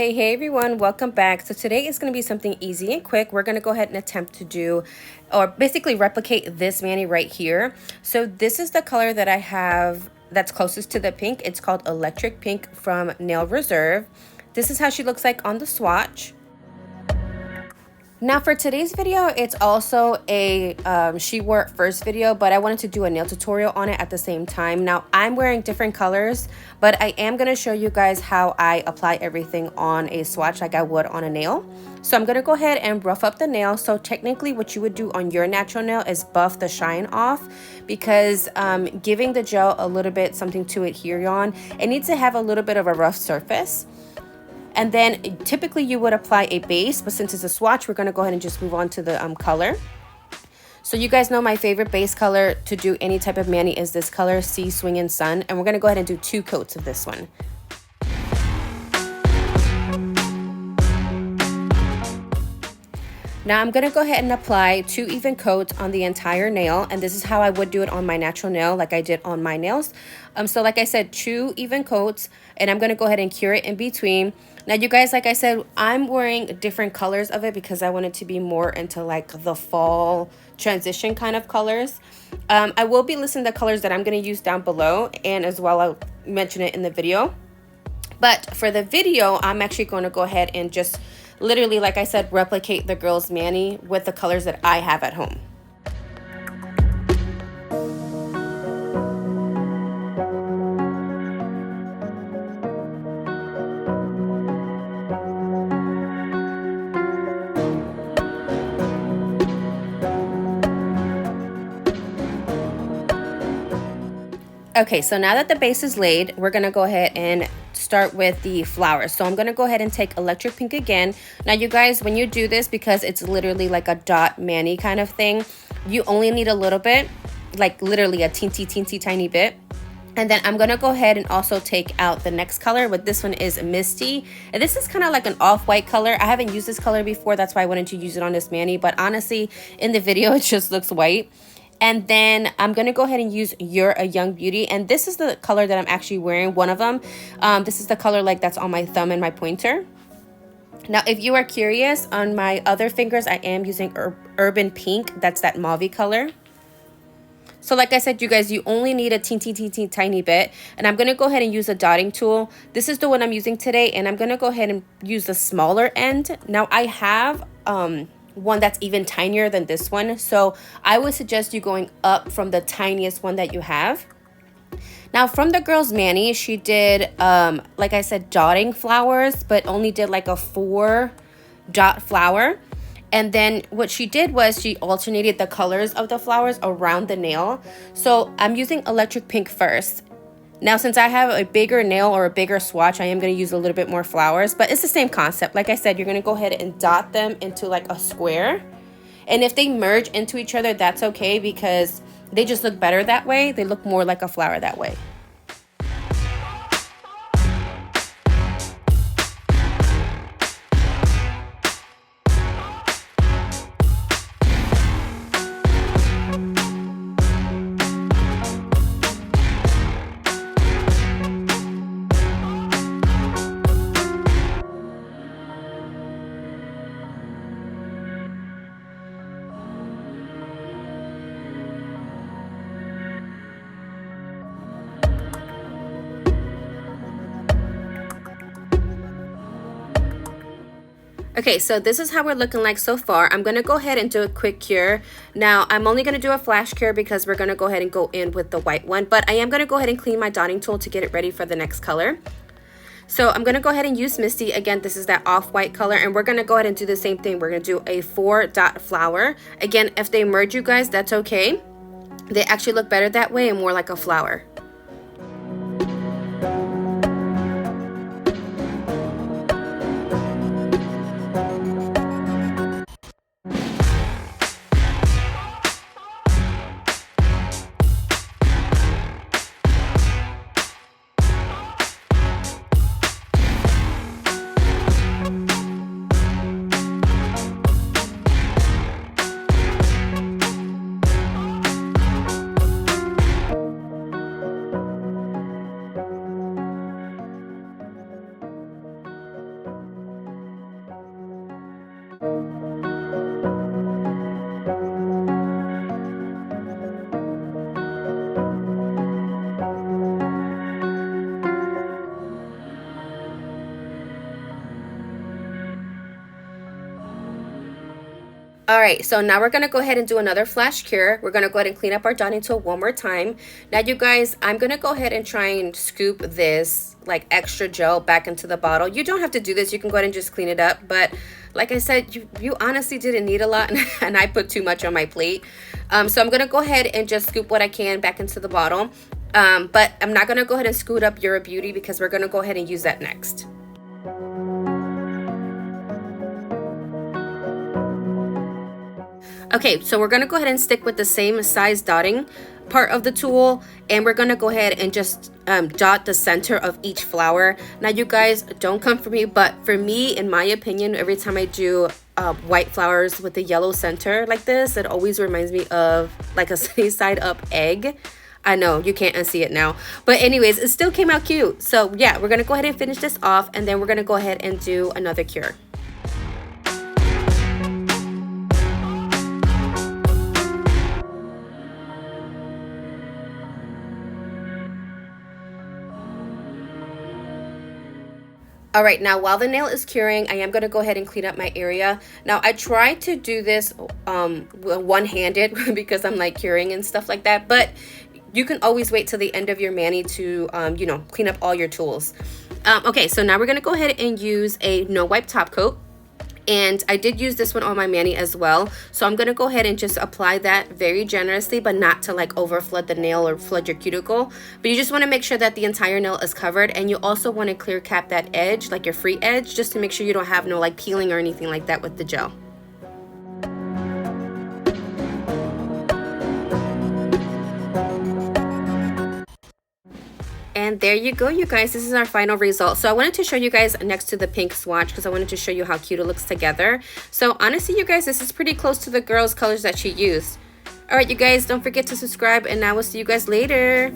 Hey everyone, welcome back. So today is going to be something easy and quick. We're going to go ahead and attempt to do, or basically replicate this mani right here. So this is the color that I have that's closest to the pink. It's called Electric Pink from Nail Reserve. This is how she looks like on the swatch. Now for today's video, it's also a she wore it first video, but I wanted to do a nail tutorial on it at the same time. Now I'm wearing different colors, but I am going to show you guys how I apply everything on a swatch like I would on a nail. So I'm going to go ahead and rough up the nail. So technically what you would do on your natural nail is buff the shine off, because giving the gel a little bit something to adhere on, it needs to have a little bit of a rough surface. And then typically you would apply a base, but since it's a swatch, we're going to go ahead and just move on to the color. So you guys know my favorite base color to do any type of mani is this color, Sea Swingin' Sun. And we're going to go ahead and do 2 coats of this one. Now I'm going to go ahead and apply 2 even coats on the entire nail, and this is how I would do it on my natural nail like I did on my nails. So like I said, 2 even coats, and I'm going to go ahead and cure it in between. Now you guys, like I said, I'm wearing different colors of it because I want it to be more into like the fall transition kind of colors. I will be listing the colors that I'm going to use down below, and as well I'll mention it in the video. But for the video, I'm actually going to go ahead and just literally, like I said, replicate the girl's mani with the colors that I have at home. Okay, so now that the base is laid, we're going to go ahead and start with the flowers. So I'm going to go ahead and take Electric Pink again. Now you guys, when you do this, because it's literally like a dot mani kind of thing, you only need a little bit, like literally a teensy tiny bit. And then I'm going to go ahead and also take out the next color. But this one is Misty, and this is kind of like an off-white color. I haven't used this color before, that's why I wanted to use it on this mani, but honestly in the video it just looks white. And then I'm going to go ahead and use You're a Young Beauty. And this is the color that I'm actually wearing, one of them. This is the color like that's on my thumb and my pointer. Now, if you are curious, on my other fingers, I am using Urban Pink. That's that mauve color. So like I said, you guys, you only need a teeny tiny bit. And I'm going to go ahead and use a dotting tool. This is the one I'm using today. And I'm going to go ahead and use the smaller end. Now, I have one that's even tinier than this one, so I would suggest you going up from the tiniest one that you have. Now from the girl's mani, she did like I said, dotting flowers, but only did like a 4 dot flower. And then what she did was she alternated the colors of the flowers around the nail. So I'm using Electric Pink first. Now, since I have a bigger nail or a bigger swatch, I am going to use a little bit more flowers, but it's the same concept. Like I said, you're going to go ahead and dot them into like a square. And if they merge into each other, that's okay, because they just look better that way. They look more like a flower that way. Okay, so this is how we're looking like so far. I'm going to go ahead and do a quick cure. Now, I'm only going to do a flash cure because we're going to go ahead and go in with the white one. But I am going to go ahead and clean my dotting tool to get it ready for the next color. So I'm going to go ahead and use Misty. Again, this is that off-white color. And we're going to go ahead and do the same thing. We're going to do a 4 dot flower. Again, if they merge, you guys, that's okay. They actually look better that way and more like a flower. All right, so now we're gonna go ahead and do another flash cure. We're gonna go ahead and clean up our dotting tool one more time. Now you guys, I'm gonna go ahead and try and scoop this like extra gel back into the bottle. You don't have to do this, you can go ahead and just clean it up. But like I said, you honestly didn't need a lot and I put too much on my plate. So I'm gonna go ahead and just scoop what I can back into the bottle. But I'm not gonna go ahead and scoop up Your Beauty because we're gonna go ahead and use that next. Okay, so we're gonna go ahead and stick with the same size dotting part of the tool, and we're gonna go ahead and just dot the center of each flower. Now you guys, don't come for me, but for me, in my opinion, every time I do white flowers with the yellow center like this, it always reminds me of like a sunny side up egg. I know you can't unsee it now, but anyways, it still came out cute. So yeah, we're gonna go ahead and finish this off, and then we're gonna go ahead and do another cure. All right, now while the nail is curing, I am going to go ahead and clean up my area. Now, I tried to do this one-handed because I'm like curing and stuff like that, but you can always wait till the end of your mani to, you know, clean up all your tools. Okay, so now we're going to go ahead and use a no-wipe top coat. And I did use this one on my mani as well. So I'm going to go ahead and just apply that very generously, but not to like over flood the nail or flood your cuticle. But you just want to make sure that the entire nail is covered. And you also want to clear cap that edge, like your free edge, just to make sure you don't have no like peeling or anything like that with the gel. And there you go, you guys. This is our final result. So I wanted to show you guys next to the pink swatch because I wanted to show you how cute it looks together. So honestly, you guys, this is pretty close to the girl's colors that she used. All right, you guys, don't forget to subscribe, and I will see you guys later.